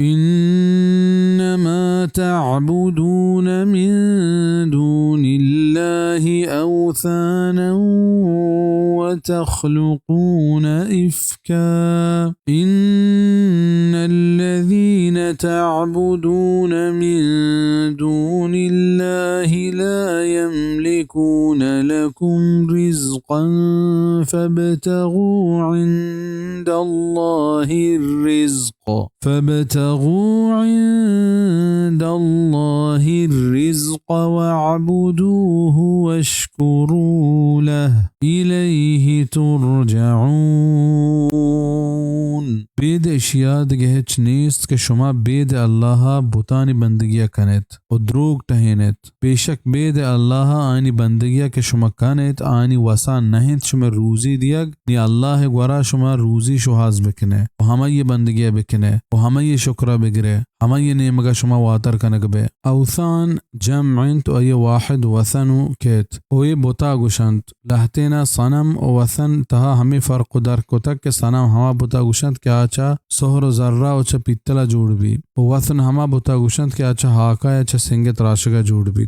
إنما تعبدون من دون الله أوثانا وتخلقون إفكا إن الذين تعبدون من دون الله لا يملكون لكم رزقا فابتغوا عند الله الرزق واعبدوه واشكروا له إليه ترجعون. بید اشیاء دیگه هیچ نیست که شما بید الله بتانی بندگی کنید و دروغ تهینید. بیشک بید الله آنی بندگی که شما کنید آنی وسا نهید شما روزی دیگ نی الله گورا شما روزی شو حاز بکنه و همه یہ بندگی بکنه و همه یہ شکر بگره همه یہ نیمگا شما واتر کنگ بے. اوثان جمعند و یہ واحد وثنو کیت و یہ بتا گوشند لہتینا صنم و وثن تہا ہمیں فرق در کتک کہ صنم ہما بتا گوشند کہ آچا سہر و ذرہ و چا پیتلا جوڑ بھی و وثن ہما بتا گوشند کہ آچا ہاکا یا چا سنگت راشگا جوڑ بھی.